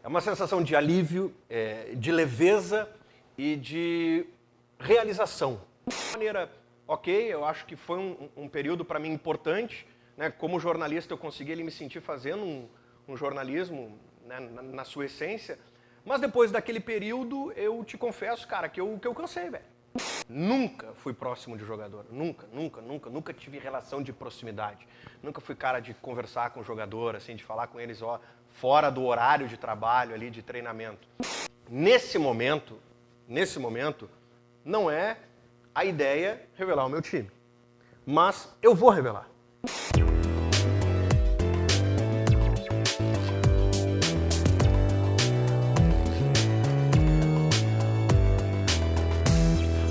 É uma sensação de alívio, de leveza e de realização. De maneira, ok, eu acho que foi um período para mim importante, né? Como jornalista eu consegui me sentir fazendo um jornalismo, né, na sua essência, mas depois daquele período eu te confesso, cara, que eu cansei, velho. Nunca fui próximo de jogador, nunca tive relação de proximidade. Nunca fui cara de conversar com o jogador, assim, de falar com eles, fora do horário de trabalho ali, de treinamento. Nesse momento, não é a ideia revelar o meu time, mas eu vou revelar.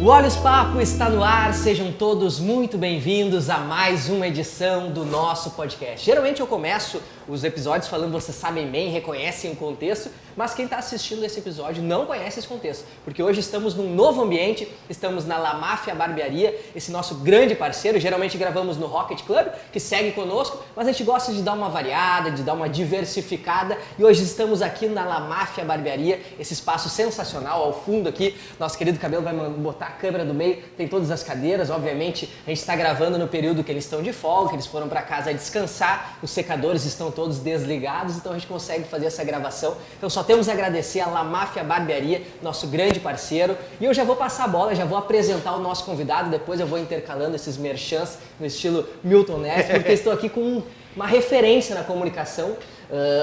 O Olhos Papo está no ar, sejam todos muito bem-vindos a mais uma edição do nosso podcast. Geralmente eu começo os episódios falando vocês sabem bem, reconhecem o contexto, mas quem está assistindo esse episódio não conhece esse contexto, porque hoje estamos num novo ambiente, estamos na La Máfia Barbearia, esse nosso grande parceiro, geralmente gravamos no Rocket Club, que segue conosco, mas a gente gosta de dar uma variada, de dar uma diversificada, e hoje estamos aqui na La Máfia Barbearia, esse espaço sensacional, ao fundo aqui, nosso querido Cabelo vai botar a câmera do meio, tem todas as cadeiras, obviamente a gente está gravando no período que eles estão de folga, que eles foram para casa descansar, os secadores estão todos desligados, então a gente consegue fazer essa gravação. Então só temos a agradecer a La Máfia Barbearia, nosso grande parceiro, e eu já vou passar a bola, já vou apresentar o nosso convidado, depois eu vou intercalando esses merchans no estilo Milton Neves, porque estou aqui com uma referência na comunicação,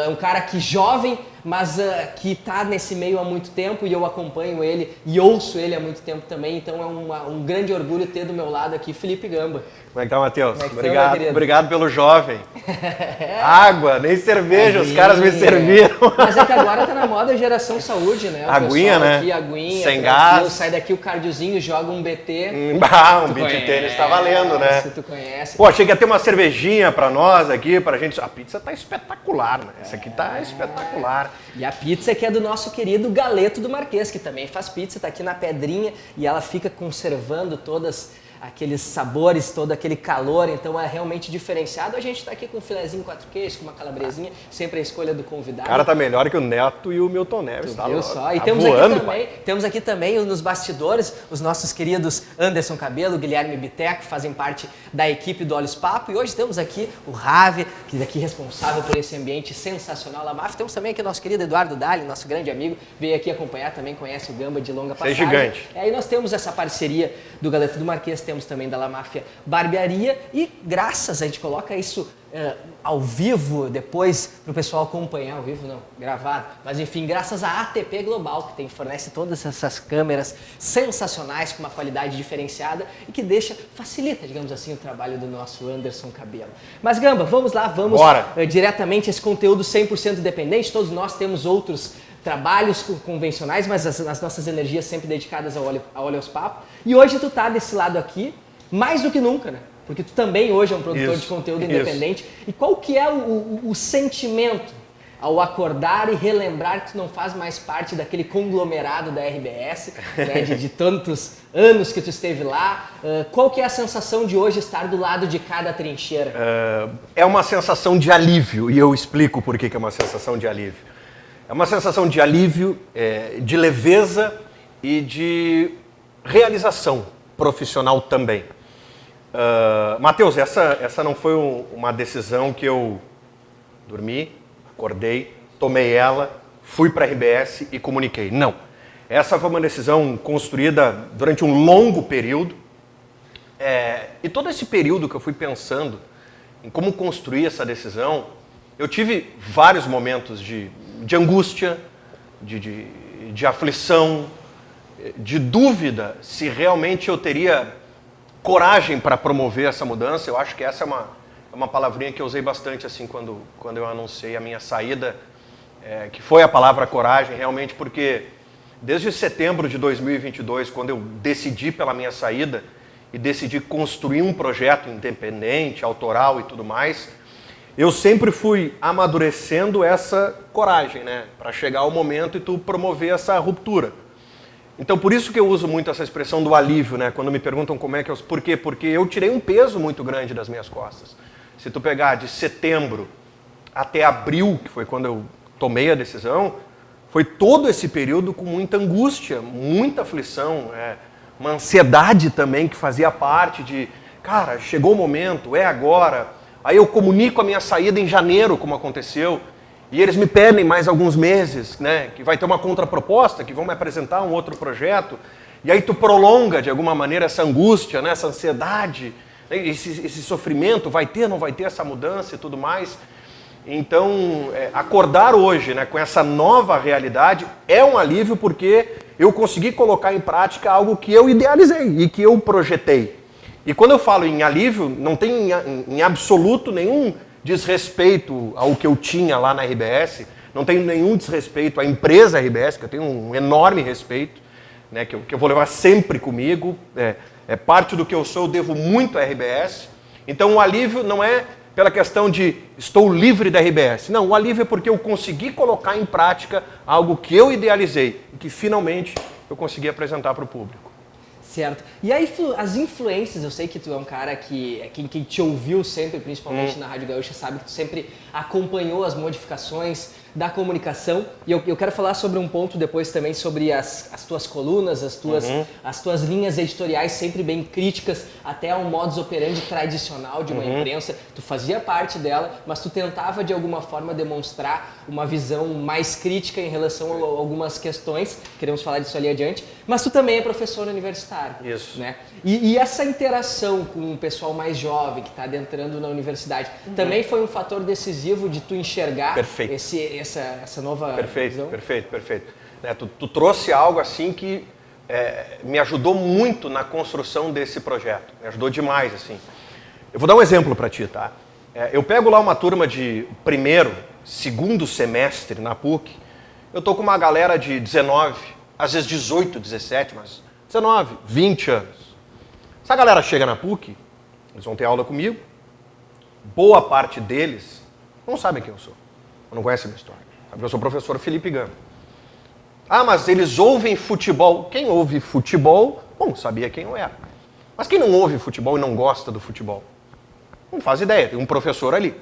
é um cara que jovem, mas que está nesse meio há muito tempo e eu acompanho ele e ouço ele há muito tempo também, então é um grande orgulho ter do meu lado aqui Felipe Gamba. Como é que tá, Matheus? Obrigado, obrigado pelo jovem. Água, nem cerveja, os caras me serviram. Mas é que agora tá na moda a geração saúde, né? Aguinha, né? Aqui, aguinha, sem gás. Sai daqui o cardiozinho, joga um BT. Um beat tênis tá valendo, né? Se tu conhece. Pô, achei que ia ter uma cervejinha pra nós aqui, pra gente. A pizza tá espetacular, né? Essa aqui tá espetacular. E a pizza que é do nosso querido Galeto do Marquês, que também faz pizza, tá aqui na Pedrinha e ela fica conservando todas aqueles sabores, todo aquele calor, então é realmente diferenciado. A gente tá aqui com um filezinho 4 queijos, com uma calabresinha, sempre a escolha do convidado. O cara tá melhor que o Neto e o Milton Neves, tá viu só? E tá temos, voando, temos aqui também nos bastidores os nossos queridos Anderson Cabelo, Guilherme Biteco, que fazem parte da equipe do Olhos Papo, e hoje temos aqui o Ravi, que é aqui responsável por esse ambiente sensacional La Máfia. Temos também aqui o nosso querido Eduardo Dali, nosso grande amigo, veio aqui acompanhar, também conhece o Gamba de longa passagem. Você é gigante. Aí nós temos essa parceria do Galeto do Marquês, temos também da La Máfia Barbearia e graças, a gente coloca isso ao vivo depois para o pessoal acompanhar, ao vivo não, gravado, mas enfim, graças à ATP Global, que fornece todas essas câmeras sensacionais com uma qualidade diferenciada e que facilita, digamos assim, o trabalho do nosso Anderson Cabelo. Mas Gamba, vamos lá, vamos diretamente a esse conteúdo 100% independente, todos nós temos outros trabalhos convencionais, mas as nossas energias sempre dedicadas ao Olhos Papo. E hoje tu tá desse lado aqui, mais do que nunca, né? Porque tu também hoje é um produtor de conteúdo independente. E qual que é o sentimento ao acordar e relembrar que tu não faz mais parte daquele conglomerado da RBS, né? de tantos anos que tu esteve lá? Qual que é a sensação de hoje estar do lado de cada trincheira? É uma sensação de alívio, e eu explico por que é uma sensação de alívio. É uma sensação de alívio, de leveza e de realização profissional também. Matheus, essa não foi uma decisão que eu dormi, acordei, tomei ela, fui para a RBS e comuniquei. Não. Essa foi uma decisão construída durante um longo período. E todo esse período que eu fui pensando em como construir essa decisão, eu tive vários momentos de angústia, de aflição, de dúvida se realmente eu teria coragem para promover essa mudança. Eu acho que essa é uma palavrinha que eu usei bastante assim quando eu anunciei a minha saída, que foi a palavra coragem, realmente, porque desde setembro de 2022, quando eu decidi pela minha saída e decidi construir um projeto independente, autoral e tudo mais, eu sempre fui amadurecendo essa coragem, né, para chegar ao momento e tu promover essa ruptura. Então, por isso que eu uso muito essa expressão do alívio, né? Quando me perguntam como é que eu... Por quê? Porque eu tirei um peso muito grande das minhas costas. Se tu pegar de setembro até abril, que foi quando eu tomei a decisão, foi todo esse período com muita angústia, muita aflição, uma ansiedade também que fazia parte de, cara, chegou o momento, é agora. Aí eu comunico a minha saída em janeiro, como aconteceu, e eles me pedem mais alguns meses, né, que vai ter uma contraproposta, que vão me apresentar um outro projeto, e aí tu prolonga de alguma maneira essa angústia, né, essa ansiedade, esse sofrimento, vai ter, não vai ter essa mudança e tudo mais. Então, acordar hoje, né, com essa nova realidade é um alívio porque eu consegui colocar em prática algo que eu idealizei e que eu projetei. E quando eu falo em alívio, não tem em absoluto nenhum desrespeito ao que eu tinha lá na RBS, não tenho nenhum desrespeito à empresa RBS, que eu tenho um enorme respeito, né, que eu vou levar sempre comigo, é parte do que eu sou, eu devo muito à RBS. Então o alívio não é pela questão de estou livre da RBS, não, o alívio é porque eu consegui colocar em prática algo que eu idealizei e que finalmente eu consegui apresentar para o público. Certo. E aí as influências, eu sei que tu é um cara que quem te ouviu sempre, principalmente na Rádio Gaúcha, sabe que tu sempre acompanhou as modificações da comunicação. E eu quero falar sobre um ponto depois também sobre as tuas colunas, as tuas linhas editoriais sempre bem críticas, até ao modus operandi tradicional de uma imprensa. Tu fazia parte dela, mas tu tentava de alguma forma demonstrar uma visão mais crítica em relação a algumas questões. Queremos falar disso ali adiante. Mas tu também é professor universitário. Isso. Né? E essa interação com o pessoal mais jovem que está adentrando na universidade também foi um fator decisivo de tu enxergar essa nova visão? Perfeito. Né, tu trouxe algo assim que me ajudou muito na construção desse projeto. Me ajudou demais, assim. Eu vou dar um exemplo para ti, tá? Eu pego lá uma turma de segundo semestre na PUC, eu tô com uma galera de 19, às vezes 18, 17, mas 19, 20 anos. Essa galera chega na PUC, eles vão ter aula comigo, boa parte deles não sabem quem eu sou, não conhecem a minha história. Eu sou o professor Felipe Gama. Ah, mas eles ouvem futebol. Quem ouve futebol, bom, sabia quem eu era. Mas quem não ouve futebol e não gosta do futebol? Não faz ideia, tem um professor ali.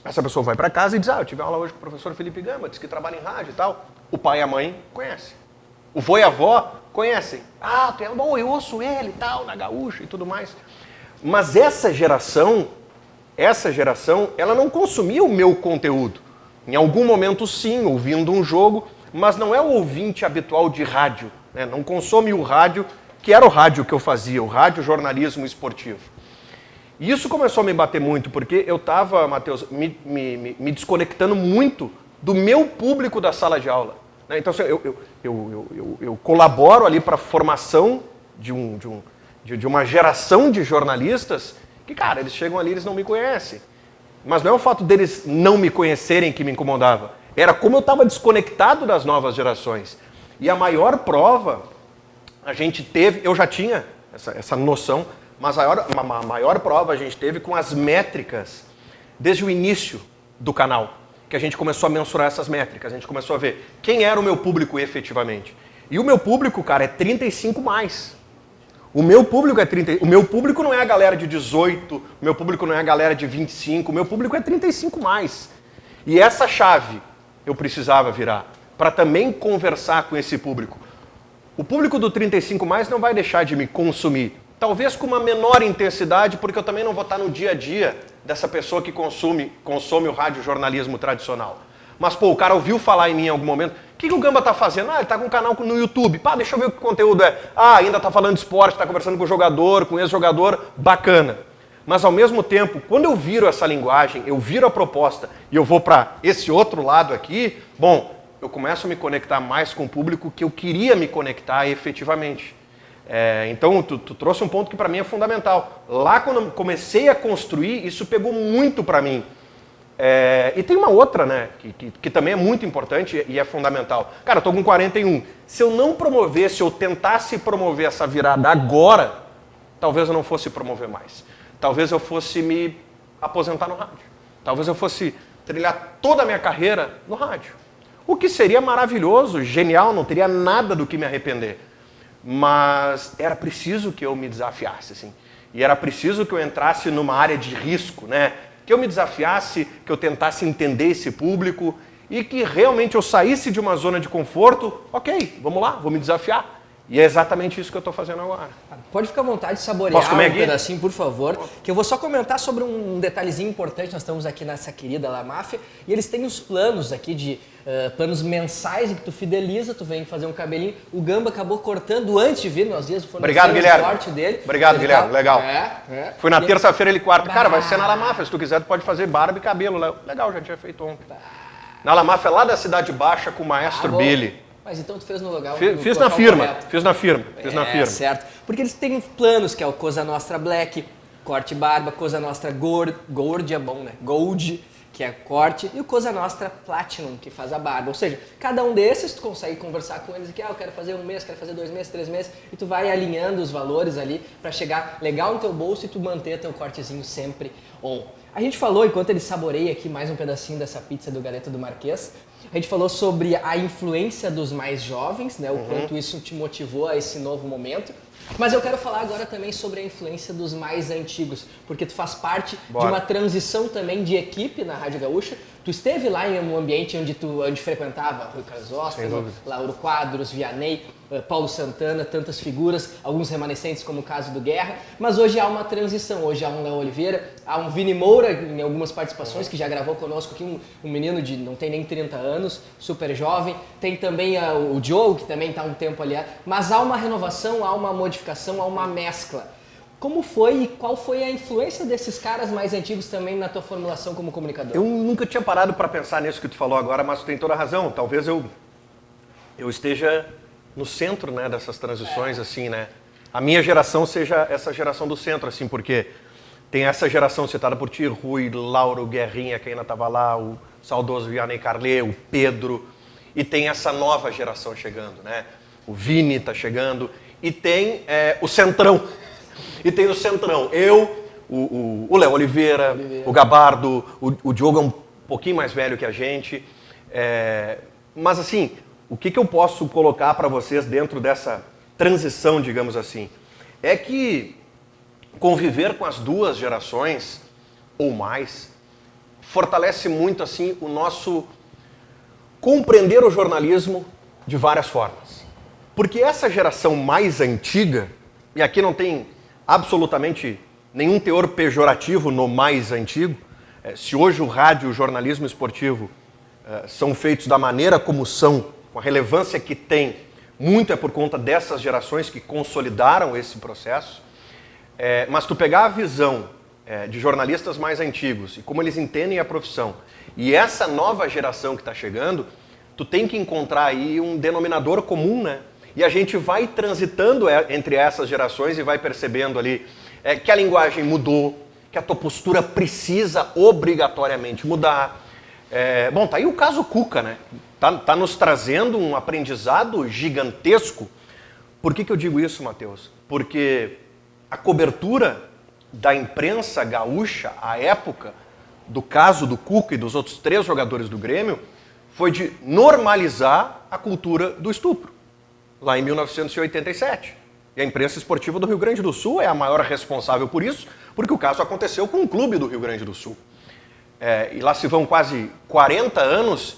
Essa pessoa vai para casa e diz, eu tive aula hoje com o professor Felipe Gama, diz que trabalha em rádio e tal. O pai e a mãe conhecem. O vô e a avó conhecem. Ah, tu é bom, eu ouço ele e tal, na Gaúcha e tudo mais. Mas essa geração, ela não consumia o meu conteúdo. Em algum momento sim, ouvindo um jogo, mas não é o ouvinte habitual de rádio, né? Não consome o rádio, que era o rádio que eu fazia, o rádio jornalismo esportivo. E isso começou a me bater muito, porque eu estava, Matheus, me desconectando muito do meu público da sala de aula. Né? Então, assim, eu colaboro ali para a formação de uma geração de jornalistas que, cara, eles chegam ali e eles não me conhecem. Mas não é o fato deles não me conhecerem que me incomodava. Era como eu estava desconectado das novas gerações. E a maior prova, a gente teve, eu já tinha essa noção, mas a maior prova a gente teve com as métricas desde o início do canal, que a gente começou a mensurar essas métricas, a gente começou a ver quem era o meu público efetivamente. E o meu público, cara, é 35 mais. O meu público é 30. O meu público não é a galera de 18, o meu público não é a galera de 25, o meu público é 35 mais. E essa chave eu precisava virar para também conversar com esse público. O público do 35 mais não vai deixar de me consumir. Talvez com uma menor intensidade, porque eu também não vou estar no dia a dia dessa pessoa que consome o rádio jornalismo tradicional. Mas, pô, o cara ouviu falar em mim em algum momento. O que o Gamba tá fazendo? Ah, ele tá com um canal no YouTube. Pá, deixa eu ver o que o conteúdo é. Ah, ainda tá falando de esporte, tá conversando com o jogador, com o ex-jogador. Bacana. Mas, ao mesmo tempo, quando eu viro essa linguagem, eu viro a proposta e eu vou para esse outro lado aqui, bom, eu começo a me conectar mais com o público que eu queria me conectar efetivamente. Então, tu trouxe um ponto que para mim é fundamental. Lá, quando eu comecei a construir, isso pegou muito para mim. E tem uma outra, né, que também é muito importante e é fundamental. Cara, eu tô com 41. Se eu não promovesse, ou tentasse promover essa virada agora, talvez eu não fosse promover mais. Talvez eu fosse me aposentar no rádio. Talvez eu fosse trilhar toda a minha carreira no rádio. O que seria maravilhoso, genial, não teria nada do que me arrepender. Mas era preciso que eu me desafiasse, assim. E era preciso que eu entrasse numa área de risco, né? Que eu me desafiasse, que eu tentasse entender esse público e que realmente eu saísse de uma zona de conforto, ok, vamos lá, vou me desafiar. E é exatamente isso que eu estou fazendo agora. Pode ficar à vontade de saborear Posso comer um aqui? pedacinho, por favor. Que eu vou só comentar sobre um detalhezinho importante. Nós estamos aqui nessa querida La Máfia e eles têm os planos aqui de planos mensais em que tu fideliza, tu vem fazer um cabelinho. O Gamba acabou cortando antes de vir, nós dias o Obrigado, Guilherme. corte dele. Obrigado, Guilherme. Legal. Fui na terça-feira, ele quarta. Cara, vai ser na La Máfia. Se tu quiser, tu pode fazer barba e cabelo. Legal, já tinha feito ontem. Na La Máfia, lá da Cidade Baixa, com o maestro Billy. Mas então tu fez no lugar... Fiz na firma. Certo. Porque eles têm planos, que é o Cosa Nostra Black, corte barba, Cosa Nostra Gold é bom, né? Gold, que é corte, e o Cosa Nostra Platinum, que faz a barba. Ou seja, cada um desses tu consegue conversar com eles aqui, eu quero fazer 1 mês, quero fazer 2 meses, 3 meses, e tu vai alinhando os valores ali para chegar legal no teu bolso e tu manter teu cortezinho sempre on. A gente falou, enquanto ele saboreia aqui mais um pedacinho dessa pizza do Galeto do Marquês, a gente falou sobre a influência dos mais jovens, né? O quanto isso te motivou a esse novo momento. Mas eu quero falar agora também sobre a influência dos mais antigos, porque tu faz parte de uma transição também de equipe na Rádio Gaúcha. Tu esteve lá em um ambiente onde frequentava Rui Carlos Oster, Lauro Quadros, Vianney, Paulo Santana, tantas figuras, alguns remanescentes como o caso do Guerra, mas hoje há uma transição, hoje há um Léo Oliveira, há um Vini Moura em algumas participações, que já gravou conosco aqui, um menino de não tem nem 30 anos, super jovem, tem também o Diogo, que também está há um tempo ali, mas há uma renovação, há uma modificação, há uma mescla. Como foi e qual foi a influência desses caras mais antigos também na tua formulação como comunicador? Eu nunca tinha parado para pensar nisso que tu falou agora, mas tu tem toda a razão. Talvez eu esteja no centro, né, dessas transições, assim, né? A minha geração seja essa geração do centro, assim, porque tem essa geração citada por ti, Rui, Lauro, Guerrinha, que ainda estava lá, o saudoso Vianney Carlé, o Pedro, e tem essa nova geração chegando, né? O Vini está chegando, e tem o Centrão. E tem o Centrão, o Léo Oliveira, o Gabardo, o Diogo é um pouquinho mais velho que a gente. Mas assim, o que eu posso colocar para vocês dentro dessa transição, digamos assim, é que conviver com as duas gerações, ou mais, fortalece muito assim o nosso compreender o jornalismo de várias formas. Porque essa geração mais antiga, e aqui não tem absolutamente nenhum teor pejorativo no mais antigo. Se hoje o rádio e o jornalismo esportivo são feitos da maneira como são, com a relevância que tem, muito é por conta dessas gerações que consolidaram esse processo. Mas tu pegar a visão de jornalistas mais antigos e como eles entendem a profissão, e essa nova geração que está chegando, tu tem que encontrar aí um denominador comum, né? E a gente vai transitando entre essas gerações e vai percebendo ali que a linguagem mudou, que a tua postura precisa obrigatoriamente mudar. Bom, tá aí o caso Cuca, né? Tá nos trazendo um aprendizado gigantesco. Por que eu digo isso, Matheus? Porque a cobertura da imprensa gaúcha à época, do caso do Cuca e dos outros 3 jogadores do Grêmio, foi de normalizar a cultura do estupro. Lá em 1987. E a imprensa esportiva do Rio Grande do Sul é a maior responsável por isso, porque o caso aconteceu com um clube do Rio Grande do Sul. E lá se vão quase 40 anos,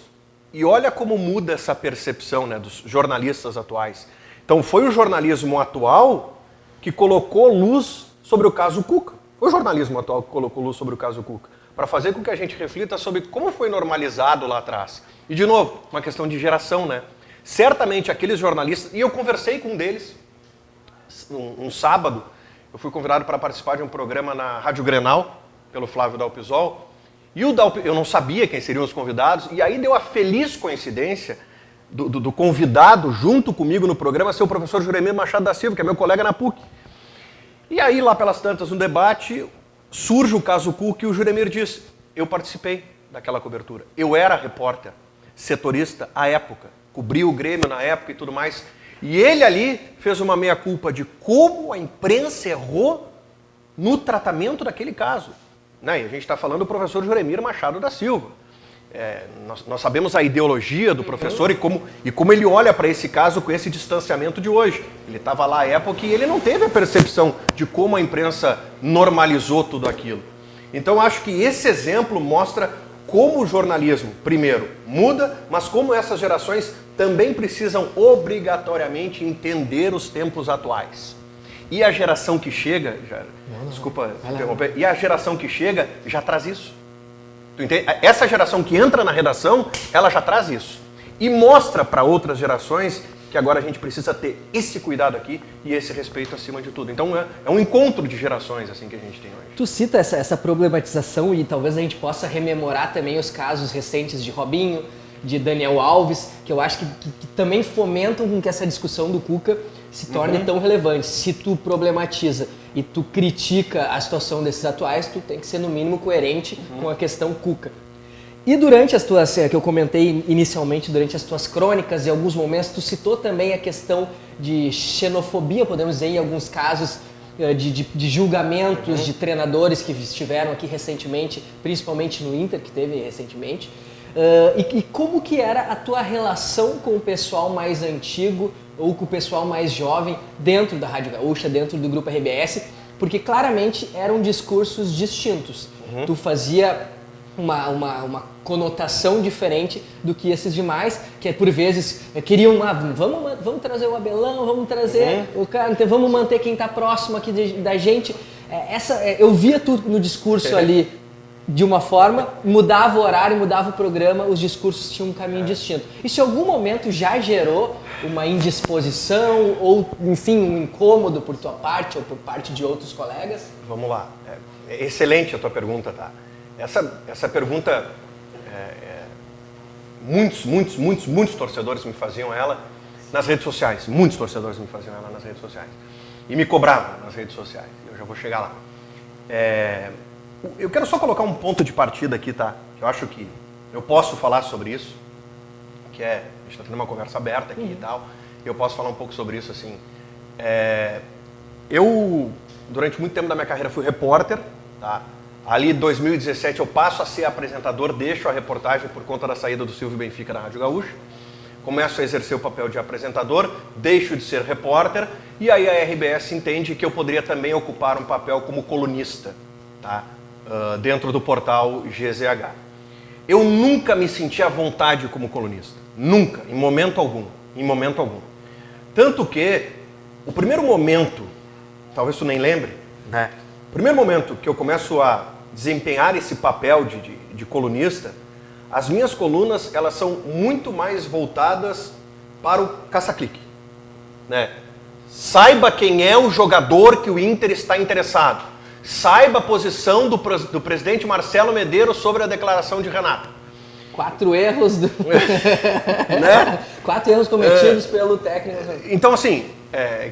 e olha como muda essa percepção, né, dos jornalistas atuais. Então foi o jornalismo atual que colocou luz sobre o caso Cuca. Foi o jornalismo atual que colocou luz sobre o caso Cuca, para fazer com que a gente reflita sobre como foi normalizado lá atrás. E, de novo, uma questão de geração, né? Certamente aqueles jornalistas, e eu conversei com um deles, um sábado, eu fui convidado para participar de um programa na Rádio Grenal, pelo Flávio Dalpisol, e eu não sabia quem seriam os convidados, e aí deu a feliz coincidência do convidado junto comigo no programa ser o professor Juremir Machado da Silva, que é meu colega na PUC. E aí, lá pelas tantas, no debate, surge o caso Cuca e o Juremir diz, eu participei daquela cobertura, eu era repórter, setorista à época, cobri o Grêmio na época e tudo mais. E ele ali fez uma meia-culpa de como a imprensa errou no tratamento daquele caso. Né? E a gente está falando do professor Juremir Machado da Silva. Nós sabemos a ideologia do professor e como ele olha para esse caso com esse distanciamento de hoje. Ele estava lá à época e ele não teve a percepção de como a imprensa normalizou tudo aquilo. Então, acho que esse exemplo mostra como o jornalismo, primeiro, muda, mas como essas gerações também precisam obrigatoriamente entender os tempos atuais. E a geração que chega, desculpa interromper, e a geração que chega já traz isso. Tu entende? Essa geração que entra na redação, ela já traz isso. E mostra para outras gerações que agora a gente precisa ter esse cuidado aqui e esse respeito acima de tudo. Então é um encontro de gerações assim que a gente tem hoje. Tu cita essa problematização e talvez a gente possa rememorar também os casos recentes de Robinho, de Daniel Alves, que eu acho que também fomentam com que essa discussão do Cuca se torne tão relevante. Se tu problematiza e tu critica a situação desses atuais, tu tem que ser no mínimo coerente com a questão Cuca. E durante as tuas, que eu comentei inicialmente, durante as tuas crônicas, em alguns momentos, tu citou também a questão de xenofobia, podemos dizer, em alguns casos, de julgamentos de treinadores que estiveram aqui recentemente, principalmente no Inter, que teve recentemente. E como que era a tua relação com o pessoal mais antigo ou com o pessoal mais jovem dentro da Rádio Gaúcha, dentro do Grupo RBS? Porque claramente eram discursos distintos. Tu fazia uma conotação diferente do que esses demais, que por vezes queriam, vamos trazer o Abelão, vamos trazer o cara, então vamos manter quem está próximo aqui da gente. Eu via tudo no discurso ali de uma forma, mudava o horário, mudava o programa, os discursos tinham um caminho distinto. Isso em algum momento já gerou uma indisposição ou, enfim, um incômodo por tua parte ou por parte de outros colegas? Vamos lá. É excelente a tua pergunta, tá? Essa pergunta, muitos torcedores me faziam ela nas redes sociais. Muitos torcedores me faziam ela nas redes sociais. E me cobravam nas redes sociais. Eu já vou chegar lá. Eu quero só colocar um ponto de partida aqui, tá? Eu acho que eu posso falar sobre isso, que a gente está tendo uma conversa aberta aqui e tal. Eu posso falar um pouco sobre isso, assim. Eu, durante muito tempo da minha carreira, fui repórter, tá? Ali, em 2017, eu passo a ser apresentador, deixo a reportagem por conta da saída do Silvio Benfica da Rádio Gaúcha. Começo a exercer o papel de apresentador, deixo de ser repórter, e aí a RBS entende que eu poderia também ocupar um papel como colunista, tá? Dentro do portal GZH. Eu nunca me senti à vontade como colunista. Nunca, em momento algum. Em momento algum. Tanto que, o primeiro momento, talvez tu nem lembre, né? O primeiro momento que eu começo a desempenhar esse papel de colunista, as minhas colunas, elas são muito mais voltadas para o caça-clique, né? Saiba quem é o jogador que o Inter está interessado. Saiba a posição do presidente Marcelo Medeiros sobre a declaração de Renata. 4 erros né? 4 erros cometidos pelo técnico. Então, assim,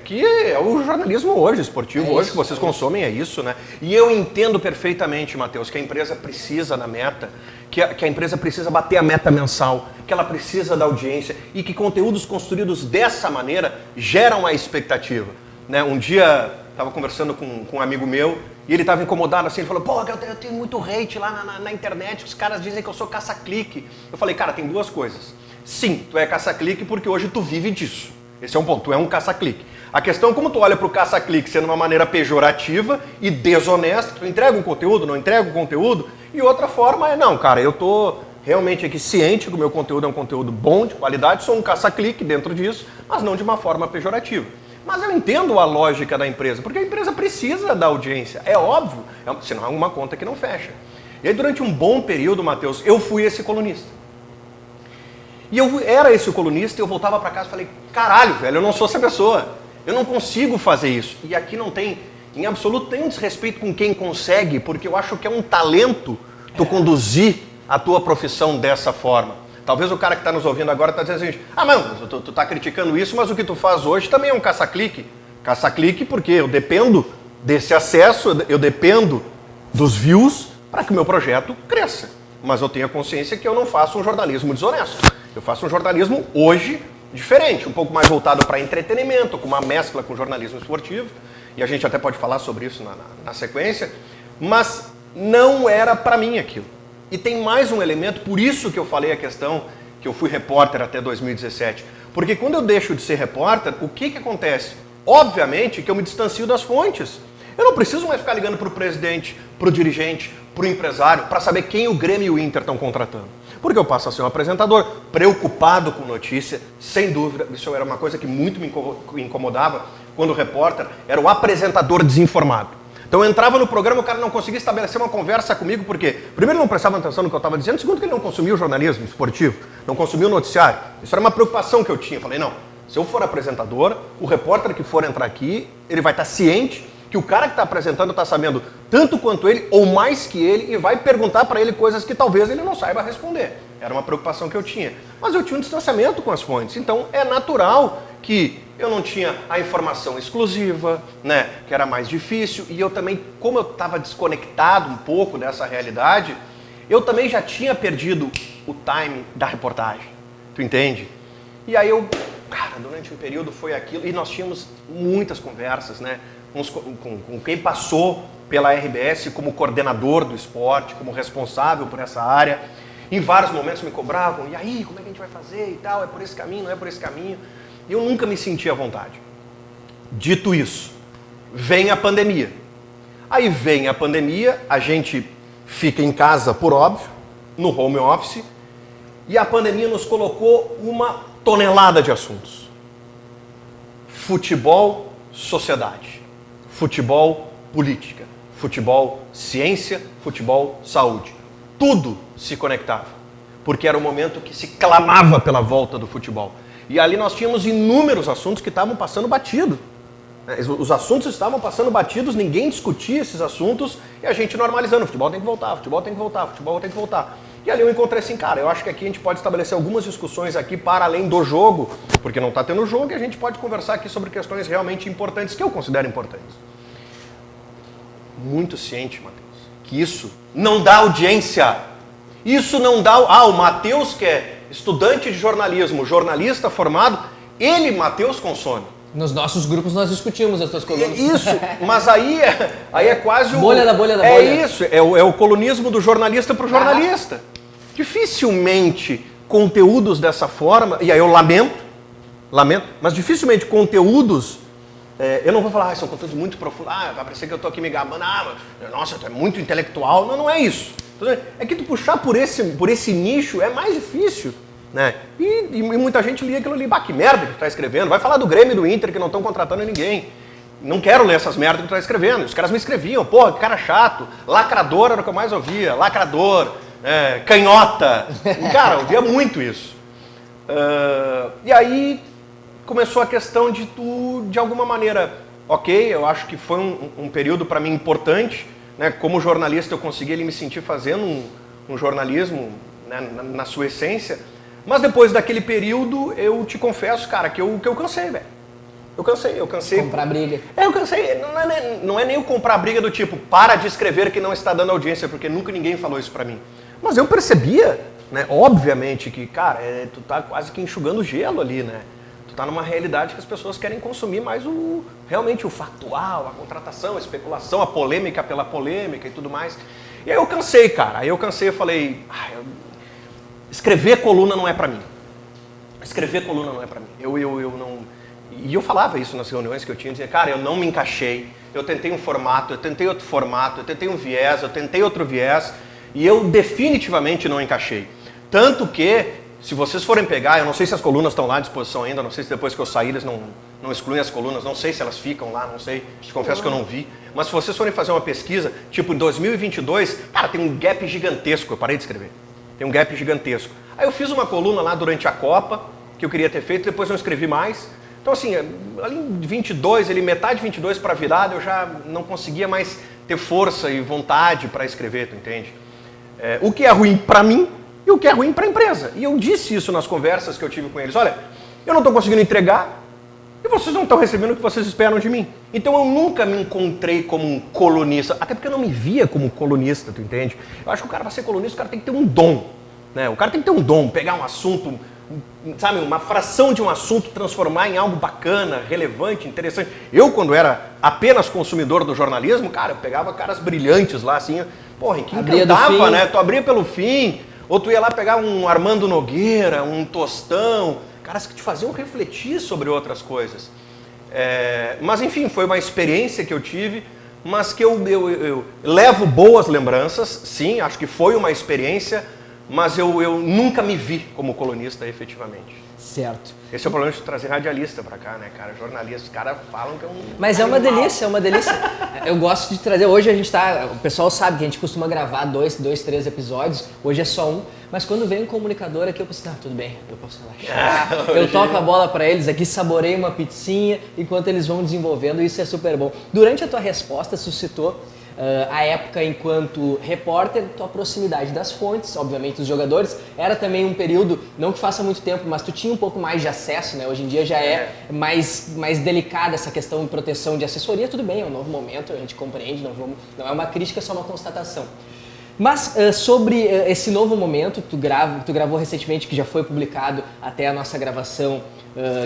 que é o jornalismo hoje, esportivo hoje, que vocês consomem, é isso, né? E eu entendo perfeitamente, Matheus, que a empresa precisa da meta, que a empresa precisa bater a meta mensal, que ela precisa da audiência e que conteúdos construídos dessa maneira geram a expectativa, né? Um dia, estava conversando com um amigo meu e ele estava incomodado assim, ele falou, pô, eu tenho muito hate lá na internet, os caras dizem que eu sou caça-clique. Eu falei, cara, tem duas coisas. Sim, tu é caça-clique porque hoje tu vive disso. Esse é um ponto, tu é um caça-clique. A questão é como tu olha para o caça-clique sendo uma maneira pejorativa e desonesta, tu entrega um conteúdo, não entrega um conteúdo, e outra forma não, cara, eu tô realmente aqui ciente que o meu conteúdo é um conteúdo bom, de qualidade, sou um caça-clique dentro disso, mas não de uma forma pejorativa. Mas eu entendo a lógica da empresa, porque a empresa precisa da audiência, é óbvio, senão é uma conta que não fecha. E aí durante um bom período, Matheus, eu fui esse colunista. E eu era esse colunista e eu voltava para casa e falei, caralho, velho, eu não sou essa pessoa, eu não consigo fazer isso. E aqui não tem, em absoluto, nenhum desrespeito com quem consegue, porque eu acho que é um talento tu conduzir a tua profissão dessa forma. Talvez o cara que está nos ouvindo agora está dizendo assim, mano, tu tá criticando isso, mas o que tu faz hoje também é um caça-clique. Caça-clique porque eu dependo desse acesso, eu dependo dos views para que o meu projeto cresça. Mas eu tenho a consciência que eu não faço um jornalismo desonesto. Eu faço um jornalismo hoje diferente, um pouco mais voltado para entretenimento, com uma mescla com jornalismo esportivo. E a gente até pode falar sobre isso na sequência. Mas não era para mim aquilo. E tem mais um elemento, por isso que eu falei a questão que eu fui repórter até 2017. Porque quando eu deixo de ser repórter, o que acontece? Obviamente que eu me distancio das fontes. Eu não preciso mais ficar ligando para o presidente, para o dirigente, para o empresário para saber quem o Grêmio e o Inter estão contratando. Porque eu passo a ser um apresentador preocupado com notícia, sem dúvida. Isso era uma coisa que muito me incomodava quando o repórter era o apresentador desinformado. Então eu entrava no programa, o cara não conseguia estabelecer uma conversa comigo, porque primeiro não prestava atenção no que eu estava dizendo, segundo que ele não consumia o jornalismo esportivo, não consumia o noticiário. Isso era uma preocupação que eu tinha. Eu falei, não, se eu for apresentador, o repórter que for entrar aqui, ele vai estar ciente que o cara que está apresentando está sabendo tanto quanto ele, ou mais que ele, e vai perguntar para ele coisas que talvez ele não saiba responder. Era uma preocupação que eu tinha. Mas eu tinha um distanciamento com as fontes, então é natural que eu não tinha a informação exclusiva, né, que era mais difícil, e eu também, como eu estava desconectado um pouco dessa realidade, eu também já tinha perdido o time da reportagem, tu entende? E aí cara, durante um período foi aquilo, e nós tínhamos muitas conversas, né, com quem passou pela RBS como coordenador do esporte, como responsável por essa área. Em vários momentos me cobravam, e aí, como é que a gente vai fazer e tal, é por esse caminho, não é por esse caminho? E eu nunca me senti à vontade. Dito isso, vem a pandemia. Aí vem a pandemia, a gente fica em casa, por óbvio, no home office, e a pandemia nos colocou uma tonelada de assuntos. Futebol, sociedade. Futebol, política. Futebol, ciência. Futebol, saúde. Tudo se conectava, porque era o momento que se clamava pela volta do futebol. E ali nós tínhamos inúmeros assuntos que estavam passando batido. Os assuntos estavam passando batidos, ninguém discutia esses assuntos e a gente normalizando. O futebol tem que voltar, o futebol tem que voltar, o futebol tem que voltar. E ali eu encontrei assim, cara, eu acho que aqui a gente pode estabelecer algumas discussões aqui para além do jogo, porque não está tendo jogo, e a gente pode conversar aqui sobre questões realmente importantes, que eu considero importantes. Muito ciente, Matheus, que isso não dá audiência. Isso não dá... o Matheus, que é estudante de jornalismo, jornalista formado, ele, Matheus, consome. Nos nossos grupos nós discutimos as tuas colunas. Isso, mas aí é quase o... Bolha da bolha da bolha. bolha. Isso, é o colunismo do jornalista para o jornalista. Dificilmente conteúdos dessa forma, e aí eu lamento, mas dificilmente conteúdos... eu não vou falar, são conteúdos muito profundos, vai parecer que eu estou aqui me gabando, nossa, tu é muito intelectual. Não é isso. É que tu puxar por esse nicho é mais difícil, né? E muita gente lia aquilo ali, que merda que tu tá escrevendo, vai falar do Grêmio e do Inter que não estão contratando ninguém. Não quero ler essas merdas que tu tá escrevendo. Os caras me escreviam, porra, que cara chato, lacrador era o que eu mais ouvia, lacrador, canhota. Cara, eu ouvia muito isso. E aí começou a questão de tu, de alguma maneira, ok, eu acho que foi um período para mim importante, né? Como jornalista eu consegui me sentir fazendo um jornalismo, né, na sua essência, mas depois daquele período eu te confesso, cara, que eu cansei, velho. Eu cansei. Comprar briga. Eu cansei. Não é nem o comprar briga do tipo, para de escrever que não está dando audiência, porque nunca ninguém falou isso pra mim. Mas eu percebia, né, obviamente, que, cara, tu tá quase que enxugando gelo ali, né? Tu tá numa realidade que as pessoas querem consumir mais realmente o factual, a contratação, a especulação, a polêmica pela polêmica e tudo mais. E aí eu cansei, cara. Aí eu falei, escrever coluna não é pra mim. Escrever coluna não é pra mim. Eu não... E eu falava isso nas reuniões que eu tinha, dizia, cara, eu não me encaixei, eu tentei um formato, eu tentei outro formato, eu tentei um viés, eu tentei outro viés, e eu definitivamente não encaixei. Tanto que, se vocês forem pegar, eu não sei se as colunas estão lá à disposição ainda, não sei se depois que eu sair eles não excluem as colunas, não sei se elas ficam lá, não sei, te confesso que eu não vi, mas se vocês forem fazer uma pesquisa, tipo em 2022, cara, tem um gap gigantesco, eu parei de escrever, tem um gap gigantesco. Aí eu fiz uma coluna lá durante a Copa, que eu queria ter feito, depois não escrevi mais. Então assim, ali em 22, metade de 22 para virada, eu já não conseguia mais ter força e vontade para escrever, tu entende? O que é ruim para mim e o que é ruim para a empresa. E eu disse isso nas conversas que eu tive com eles. Olha, eu não estou conseguindo entregar e vocês não estão recebendo o que vocês esperam de mim. Então eu nunca me encontrei como um colunista, até porque eu não me via como colunista, tu entende? Eu acho que o cara, para ser colunista, o cara tem que ter um dom, né? O cara tem que ter um dom, pegar um assunto... sabe, uma fração de um assunto, transformar em algo bacana, relevante, interessante. Eu, quando era apenas consumidor do jornalismo, cara, eu pegava caras brilhantes lá, assim, porra, que encantava, né? Tu abria pelo fim, ou tu ia lá pegar um Armando Nogueira, um Tostão, caras que te faziam refletir sobre outras coisas. Mas, enfim, foi uma experiência que eu tive, mas que eu levo boas lembranças, sim, acho que foi uma experiência, mas eu nunca me vi como colunista efetivamente. Certo. Esse é o problema de trazer radialista pra cá, né, cara? Jornalista, os caras falam que é um... Mas é uma delícia, é uma delícia. Eu gosto de trazer, hoje a gente tá, o pessoal sabe que a gente costuma gravar 2, 3 episódios, hoje é só um, mas quando vem um comunicador aqui eu penso, tudo bem, eu posso relaxar. Eu toco a bola pra eles aqui, saboreio uma pizzinha enquanto eles vão desenvolvendo, isso é super bom. Durante a tua resposta, suscitou a época enquanto repórter, tua proximidade das fontes, obviamente dos jogadores, era também um período, não que faça muito tempo, mas tu tinha um pouco mais de acesso, né? Hoje em dia já é mais delicada essa questão de proteção de assessoria, tudo bem, é um novo momento, a gente compreende, não é uma crítica, é só uma constatação. Mas sobre esse novo momento, tu gravou recentemente, que já foi publicado até a nossa gravação,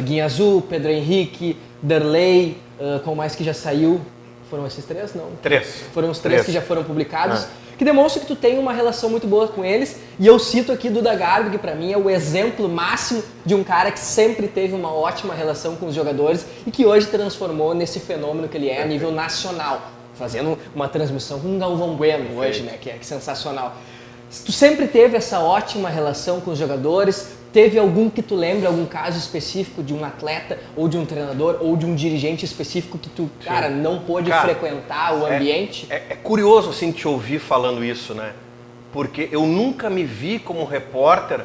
Guinha Azul, Pedro Henrique, Darley, qual mais que já saiu? Foram esses 3? Não. 3. Foram os 3 que já foram publicados, que demonstram que tu tem uma relação muito boa com eles. E eu cito aqui Duda Garbi, que pra mim é o exemplo máximo de um cara que sempre teve uma ótima relação com os jogadores e que hoje transformou nesse fenômeno que ele é a nível nacional, fazendo uma transmissão com o Galvão Bueno hoje, né, que é sensacional. Tu sempre teve essa ótima relação com os jogadores. Teve algum que tu lembra, algum caso específico de um atleta, ou de um treinador, ou de um dirigente específico que tu, cara, não pôde frequentar o ambiente? É curioso, assim, te ouvir falando isso, né? Porque eu nunca me vi como repórter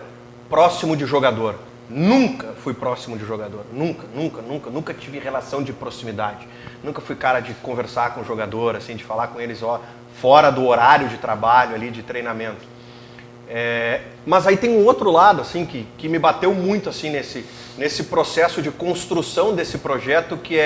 próximo de jogador. Nunca fui próximo de jogador. Nunca tive relação de proximidade. Nunca fui cara de conversar com o jogador, assim, de falar com eles, fora do horário de trabalho ali, de treinamento. Mas aí tem um outro lado assim que me bateu muito assim nesse processo de construção desse projeto, que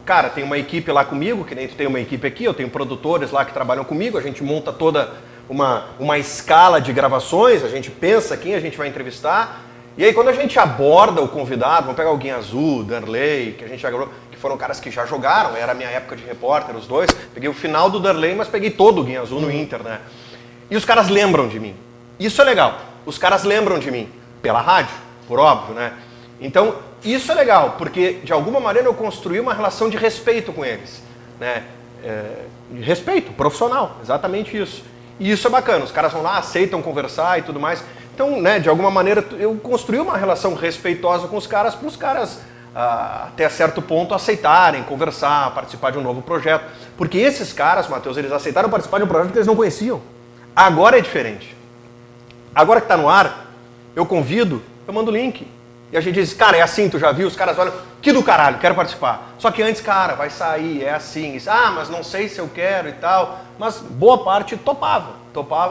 cara, tem uma equipe lá comigo, que nem tu tem uma equipe aqui, eu tenho produtores lá que trabalham comigo, a gente monta toda uma escala de gravações, a gente pensa quem a gente vai entrevistar, e aí quando a gente aborda o convidado, vamos pegar o Guinha Azul, Darley, que a gente já gravou, que foram caras que já jogaram, era a minha época de repórter, os dois, peguei o final do Darley, mas peguei todo o Guinha Azul no Inter, né? E os caras lembram de mim. Isso é legal. Os caras lembram de mim. Pela rádio, por óbvio, né? Então, isso é legal, porque de alguma maneira eu construí uma relação de respeito com eles, né? De respeito, profissional, exatamente isso. E isso é bacana. Os caras vão lá, aceitam conversar e tudo mais. Então, né, de alguma maneira eu construí uma relação respeitosa com os caras, para os caras, até certo ponto, aceitarem, conversar, participar de um novo projeto. Porque esses caras, Matheus, eles aceitaram participar de um projeto que eles não conheciam. Agora é diferente. Agora que está no ar, eu convido, eu mando o link. E a gente diz, cara, é assim, tu já viu? Os caras olham, que do caralho, quero participar. Só que antes, cara, vai sair, é assim. Mas não sei se eu quero e tal. Mas boa parte topava.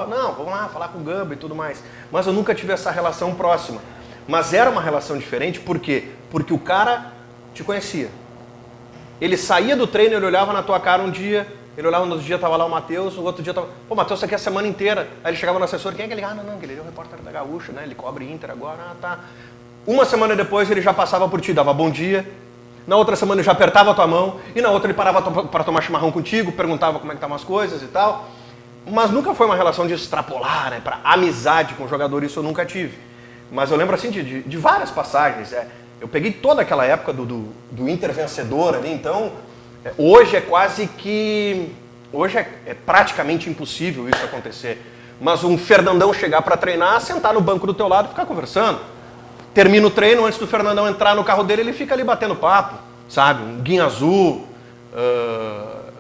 Não, vamos lá, falar com o Gamba e tudo mais. Mas eu nunca tive essa relação próxima. Mas era uma relação diferente, por quê? Porque o cara te conhecia. Ele saía do treino, ele olhava na tua cara um dia... Ele olhava, no outro dia tava lá o Matheus, o outro dia tava... Pô, Matheus, tá aqui a semana inteira. Aí ele chegava no assessor, quem é aquele? Não, ele é o repórter da Gaúcha, né? Ele cobre Inter agora, tá. Uma semana depois ele já passava por ti, dava bom dia. Na outra semana ele já apertava a tua mão. E na outra ele parava para tomar chimarrão contigo, perguntava como é que estavam as coisas e tal. Mas nunca foi uma relação de extrapolar, né? Pra amizade com o jogador, isso eu nunca tive. Mas eu lembro assim de várias passagens. Eu peguei toda aquela época do Inter vencedor ali, então... Hoje é quase que... Hoje é praticamente impossível isso acontecer. Mas um Fernandão chegar para treinar, sentar no banco do teu lado e ficar conversando. Termina o treino, antes do Fernandão entrar no carro dele, ele fica ali batendo papo, sabe? Um Guinha Azul,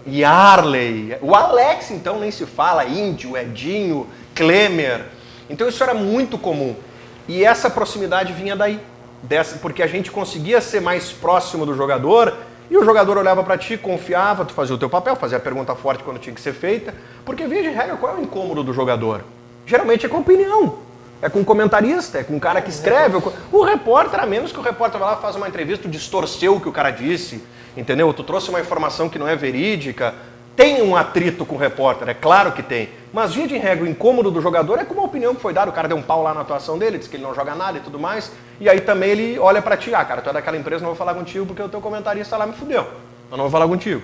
Yarley, o Alex então nem se fala, Índio, Edinho, Klemer. Então isso era muito comum. E essa proximidade vinha daí. Porque a gente conseguia ser mais próximo do jogador... E o jogador olhava pra ti, confiava, tu fazia o teu papel, fazia a pergunta forte quando tinha que ser feita. Porque, via de regra, qual é o incômodo do jogador? Geralmente é com opinião. É com o comentarista, é com o cara que escreve. O repórter, a menos que o repórter vá lá, faz uma entrevista, tu distorceu o que o cara disse, entendeu? Tu trouxe uma informação que não é verídica. Tem um atrito com o repórter, é claro que tem. Mas, via de regra, o incômodo do jogador é com uma opinião que foi dada. O cara deu um pau lá na atuação dele, disse que ele não joga nada e tudo mais. E aí também ele olha pra ti, cara, tu é daquela empresa, não vou falar contigo porque o teu comentarista lá me fudeu. Eu não vou falar contigo.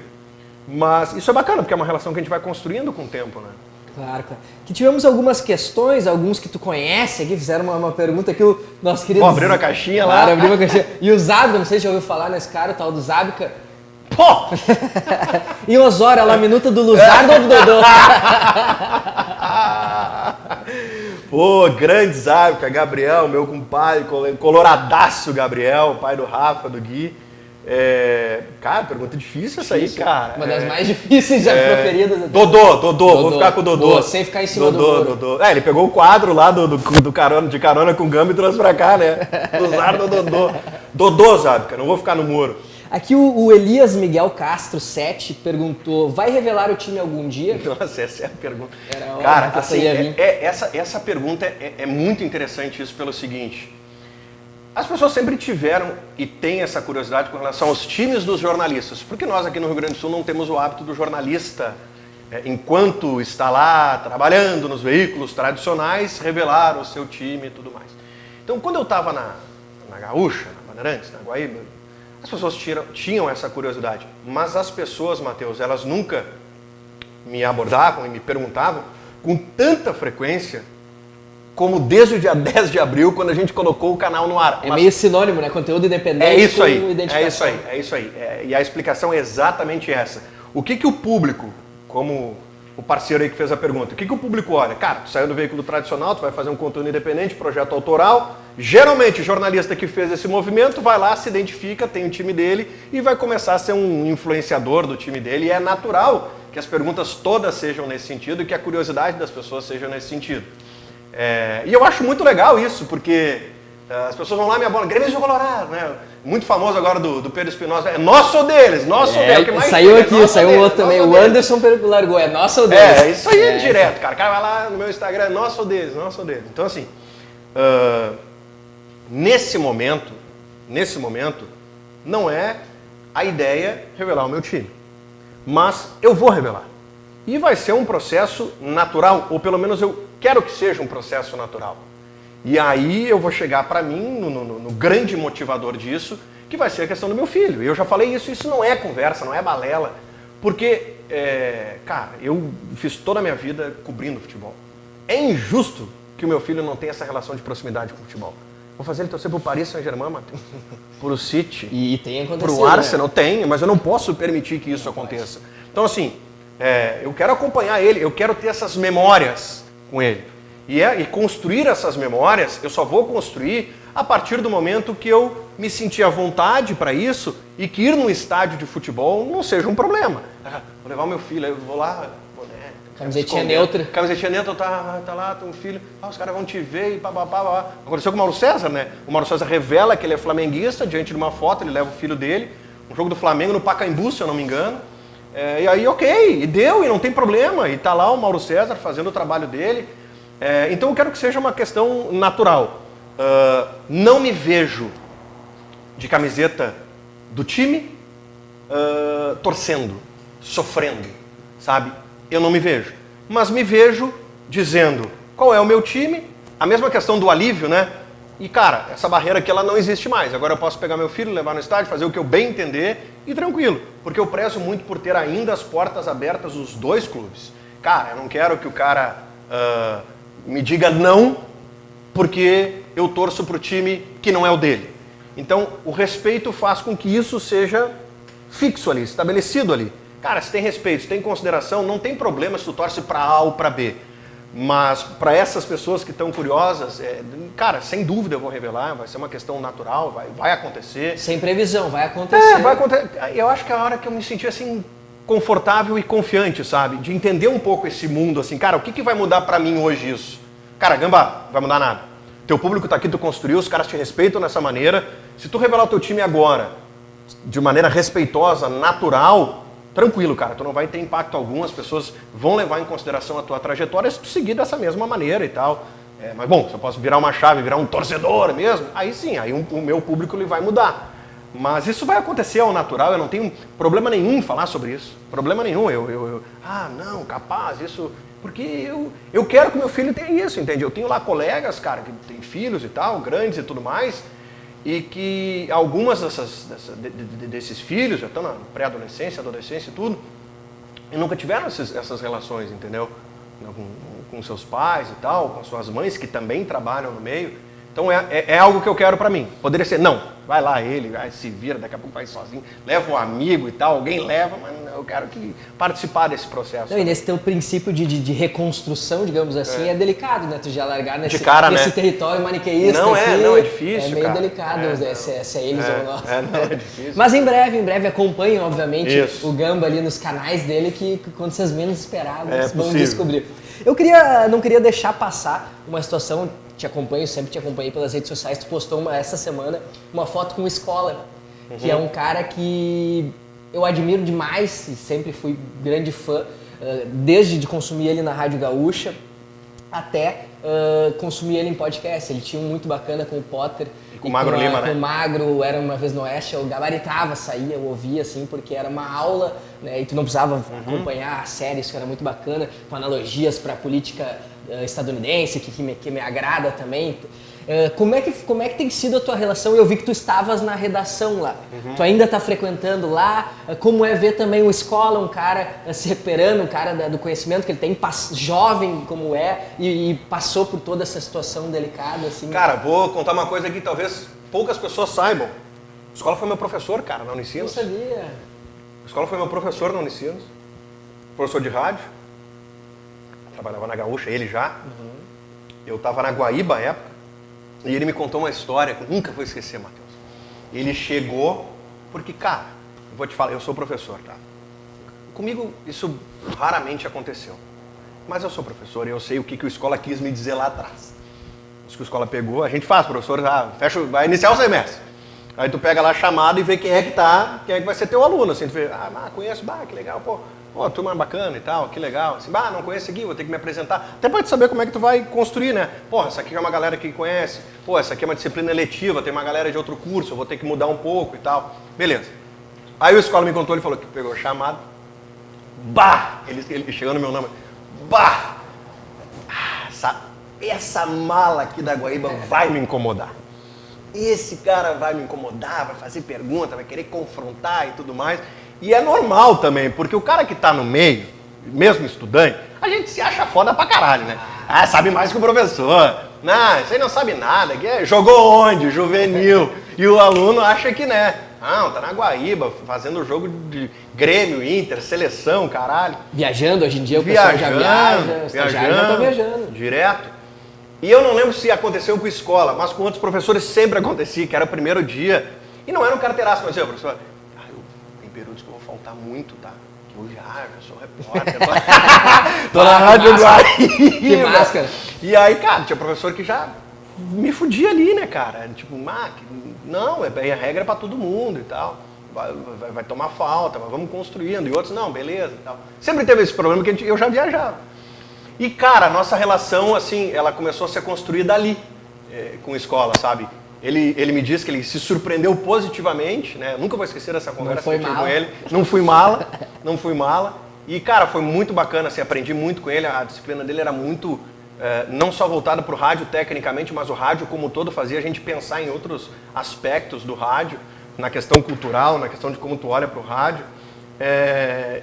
Mas isso é bacana, porque é uma relação que a gente vai construindo com o tempo, né? Claro. Que tivemos algumas questões, alguns que tu conhece aqui, fizeram uma pergunta que o nosso querido... Abriram a caixinha lá. Claro, abriu a caixinha. E o Zabka, não sei se já ouviu falar nesse cara, o tal do Zabka. Pô! E Osório, a minuta do Luzardo ou do Dodô? Pô, grande Zábica, Gabriel, meu compadre, coloradaço Gabriel, pai do Rafa, do Gui. Cara, pergunta difícil essa aí, cara. Uma das mais difíceis já proferidas. Dodô, vou ficar com o Dodô. Boa, sem ficar em cima do Dodô. Ele pegou o quadro lá do carona, de carona com o Gamba e trouxe pra cá, né? Luzardo Dodô. Dodô, Zábica, não vou ficar no muro. Aqui o Elias Miguel Castro 7 perguntou, vai revelar o time algum dia? Nossa, essa é a pergunta. Cara, Cara, assim, essa pergunta é muito interessante isso pelo seguinte. As pessoas sempre tiveram e têm essa curiosidade com relação aos times dos jornalistas, porque nós aqui no Rio Grande do Sul não temos o hábito do jornalista, enquanto está lá trabalhando nos veículos tradicionais, revelar o seu time e tudo mais. Então, quando eu estava na Gaúcha, na Bandeirantes, na Guaíba, as pessoas tinham essa curiosidade, mas as pessoas, Matheus, elas nunca me abordavam e me perguntavam com tanta frequência como desde o dia 10 de abril, quando a gente colocou o canal no ar. Meio sinônimo, né? Conteúdo independente é isso aí, com identificação. É isso aí. E a explicação é exatamente essa. O que o público, como o parceiro aí que fez a pergunta, o que o público olha? Cara, tu saiu do veículo tradicional, tu vai fazer um conteúdo independente, projeto autoral. Geralmente, o jornalista que fez esse movimento vai lá, se identifica, tem o time dele e vai começar a ser um influenciador do time dele. E é natural que as perguntas todas sejam nesse sentido e que a curiosidade das pessoas seja nesse sentido. E eu acho muito legal isso, porque as pessoas vão lá e me abordam, Grêmio do Colorado, né? Muito famoso agora do Pedro Espinosa, é nosso ou deles, nosso ou deles. O que mais saiu tem, aqui, saiu um outro também, o Anderson largou, é nosso ou deles. Isso aí é direto, cara. O cara vai lá no meu Instagram, nosso ou deles, nosso ou deles. Então assim, nesse momento, não é a ideia revelar o meu time. Mas eu vou revelar. E vai ser um processo natural, ou pelo menos eu quero que seja um processo natural. E aí eu vou chegar para mim no grande motivador disso, que vai ser a questão do meu filho. E eu já falei isso não é conversa, não é balela. Porque, cara, eu fiz toda a minha vida cobrindo futebol. É injusto que o meu filho não tenha essa relação de proximidade com o futebol. Vou fazer ele torcer pro Paris Saint-Germain, Matheus. Pro City. E tem acontecido. Pro Arsenal, tem, mas eu não posso permitir que isso aconteça. Então, assim, eu quero acompanhar ele, eu quero ter essas memórias com ele. E construir essas memórias, eu só vou construir a partir do momento que eu me sentir à vontade para isso e que ir num estádio de futebol não seja um problema. Vou levar o meu filho, eu vou lá, camisetinha neutra. Camisetinha neutra, tá lá, tem um filho, os caras vão te ver e pá. Aconteceu com o Mauro César, né? O Mauro César revela que ele é flamenguista, diante de uma foto, ele leva o filho dele, um jogo do Flamengo no Pacaembu, se eu não me engano. E aí, ok, e deu, e não tem problema, e tá lá o Mauro César fazendo o trabalho dele. Então eu quero que seja uma questão natural. Não me vejo de camiseta do time torcendo, sofrendo, sabe? Eu não me vejo. Mas me vejo dizendo qual é o meu time, a mesma questão do alívio, né? E cara, essa barreira aqui ela não existe mais. Agora eu posso pegar meu filho, levar no estádio, fazer o que eu bem entender e tranquilo. Porque eu prezo muito por ter ainda as portas abertas dos dois clubes. Cara, eu não quero que o cara me diga não porque eu torço pro time que não é o dele. Então, o respeito faz com que isso seja fixo ali, estabelecido ali. Cara, se tem respeito, se tem consideração, não tem problema se tu torce para A ou para B. Mas para essas pessoas que estão curiosas, cara, sem dúvida eu vou revelar, vai ser uma questão natural, vai acontecer. Sem previsão, vai acontecer. Vai acontecer. Eu acho que é a hora que eu me senti assim confortável e confiante, sabe? De entender um pouco esse mundo, assim, cara, o que vai mudar para mim hoje isso? Cara, Gamba, não vai mudar nada. Teu público tá aqui, tu construiu, os caras te respeitam dessa maneira. Se tu revelar o teu time agora, de maneira respeitosa, natural, tranquilo, cara, tu não vai ter impacto algum, as pessoas vão levar em consideração a tua trajetória se tu seguir dessa mesma maneira e tal. Mas bom, se eu posso virar uma chave, virar um torcedor mesmo, aí sim, aí o meu público ele vai mudar. Mas isso vai acontecer ao natural, eu não tenho problema nenhum em falar sobre isso. Problema nenhum, não, capaz, isso... Porque eu quero que meu filho tenha isso, entende? Eu tenho lá colegas, cara, que têm filhos e tal, grandes e tudo mais, e que algumas desses filhos já estão na pré-adolescência, adolescência e tudo, e nunca tiveram essas relações, entendeu? Com seus pais e tal, com suas mães, que também trabalham no meio. Então é algo que eu quero pra mim. Poderia ser, não, vai lá ele, vai, se vira, daqui a pouco vai sozinho, leva um amigo e tal, alguém leva, mas eu quero participar desse processo. Não, e nesse teu princípio de reconstrução, digamos assim, é delicado, né? Tu já largar nesse território maniqueísta. Não aqui, é difícil, é meio cara. delicado se é eles ou nós. Não, é difícil. Mas em breve acompanhem, obviamente, Isso. o Gamba ali nos canais dele, que quando vocês menos esperavam, vão possível. descobrir. Não queria deixar passar uma situação, sempre te acompanhei pelas redes sociais, tu postou essa semana uma foto com o Escola, que é um cara que eu admiro demais e sempre fui grande fã, desde de consumir ele na Rádio Gaúcha até consumir ele em podcast. Ele tinha um muito bacana com o Potter. E com o Magro Lima, né? Com o Magro, Era Uma Vez no Oeste, eu gabaritava, saía, eu ouvia, assim, porque era uma aula, né? E tu não precisava acompanhar a série, isso era muito bacana, com analogias para a política estadunidense, que me agrada também. Como é que tem sido a tua relação? Eu vi que tu estavas na redação lá. Tu ainda está frequentando lá? Como é ver também o Escola, um cara se recuperando, um cara do conhecimento que ele tem, jovem como é, e passou por toda essa situação delicada, assim? Cara, vou contar uma coisa aqui que talvez poucas pessoas saibam. O Escola foi meu professor, cara, na Unicinos. Não sabia. O Escola foi meu professor na Unicinos. Professor de rádio. Trabalhava na Gaúcha, ele já. Eu estava na Guaíba à época. E ele me contou uma história que eu nunca vou esquecer, Matheus. Ele chegou, porque, cara, eu vou te falar, eu sou professor, tá? Comigo isso raramente aconteceu. Mas eu sou professor e eu sei o que o Escola quis me dizer lá atrás. Isso que o Escola pegou, a gente faz, professor, vai iniciar o semestre. Aí tu pega lá a chamada e vê quem é que vai ser teu aluno, assim, tu vê, conheço, que legal, pô, turma bacana e tal, que legal, assim, não conheço aqui, vou ter que me apresentar, até pra te saber como é que tu vai construir, né, essa aqui é uma galera que conhece, essa aqui é uma disciplina eletiva, tem uma galera de outro curso, eu vou ter que mudar um pouco e tal, beleza. Aí o Escola me contou, ele falou que pegou a chamada, ele chegou no meu nome, essa mala aqui da Guaíba vai me incomodar. Esse cara vai me incomodar, vai fazer pergunta, vai querer confrontar e tudo mais. E é normal também, porque o cara que tá no meio, mesmo estudante, a gente se acha foda pra caralho, né? Sabe mais que o professor. Não, isso aí não sabe nada. Jogou onde? Juvenil. E o aluno acha que, né? Tá na Guaíba, fazendo jogo de Grêmio, Inter, seleção, caralho. Viajando, hoje em dia o pessoal já viaja, o estagiário já tá viajando. Direto. E eu não lembro se aconteceu com a Escola, mas com outros professores sempre acontecia, que era o primeiro dia. E não era um carteiraço, mas eu, professor, tem períodos que eu vou faltar muito, tá? Que eu já sou repórter, tô na Rádio Guaíba. Que máscara. E aí, cara, tinha professor que já me fudia ali, né, cara? Tipo, não, a regra é pra todo mundo e tal. Vai tomar falta, mas vamos construindo. E outros, não, beleza e tal. Sempre teve esse problema que eu já viajava. E, cara, a nossa relação, assim, ela começou a ser construída ali, com a Escola, sabe? Ele me disse que ele se surpreendeu positivamente, né? Eu nunca vou esquecer dessa conversa que eu tive com ele. Não fui mala. E, cara, foi muito bacana, assim, aprendi muito com ele. A disciplina dele era muito, não só voltada para o rádio tecnicamente, mas o rádio como um todo fazia a gente pensar em outros aspectos do rádio, na questão cultural, na questão de como tu olha para o rádio.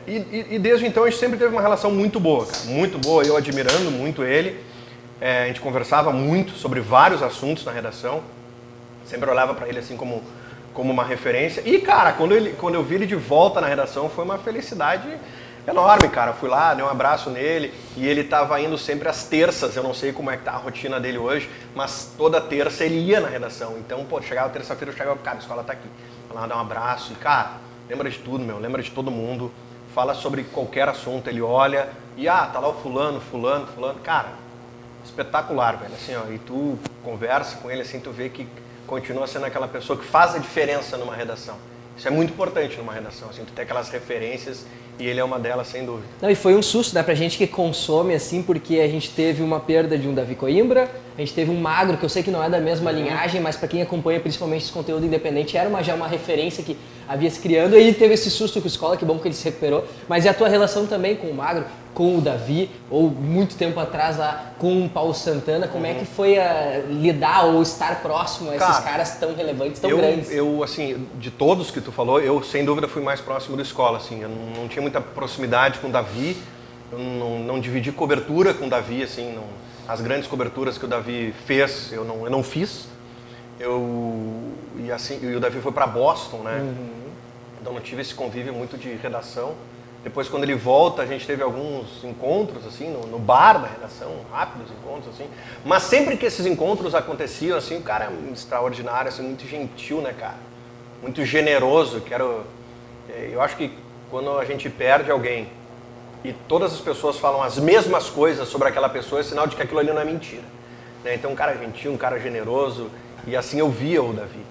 E desde então a gente sempre teve uma relação muito boa, cara, muito boa, eu admirando muito ele. A gente conversava muito sobre vários assuntos na redação, sempre olhava para ele assim como uma referência. E, cara, quando eu vi ele de volta na redação, foi uma felicidade enorme, cara. Fui lá, dei um abraço nele e ele estava indo sempre às terças. Eu não sei como é que tá a rotina dele hoje, mas toda terça ele ia na redação. Então, chegava terça-feira, eu chegava, cara, a Escola tá aqui. Vai lá dar um abraço e, cara, lembra de tudo, lembra de todo mundo, fala sobre qualquer assunto, ele olha e, tá lá o fulano, cara, espetacular, velho, assim, e tu conversa com ele, assim, tu vê que continua sendo aquela pessoa que faz a diferença numa redação. Isso é muito importante numa redação, assim, tu ter aquelas referências e ele é uma delas, sem dúvida. Não, e foi um susto, né, pra gente que consome, assim, porque a gente teve uma perda de um Davi Coimbra, a gente teve um Magro, que eu sei que não é da mesma linhagem, mas para quem acompanha principalmente esse conteúdo independente, era já uma referência que havia se criando, e aí teve esse susto com a Escola, que bom que ele se recuperou, mas e a tua relação também com o Magro, com o Davi, ou muito tempo atrás lá com o Paulo Santana, como é que foi lidar ou estar próximo a esses caras tão relevantes, tão grandes? Eu, assim, de todos que tu falou, eu sem dúvida fui mais próximo da Escola, assim, eu não tinha muita proximidade com o Davi, eu não dividi cobertura com o Davi, assim, as grandes coberturas que o Davi fez, eu não fiz. E o Davi foi para Boston, né? Então não tive esse convívio muito de redação. Depois, quando ele volta, a gente teve alguns encontros, assim, no bar da redação, rápidos encontros, assim. Mas sempre que esses encontros aconteciam, assim, o cara é extraordinário, assim, muito gentil, né, cara? Muito generoso. Eu acho que quando a gente perde alguém e todas as pessoas falam as mesmas coisas sobre aquela pessoa, é sinal de que aquilo ali não é mentira. Né? Então, um cara gentil, um cara generoso, e assim eu via o Davi.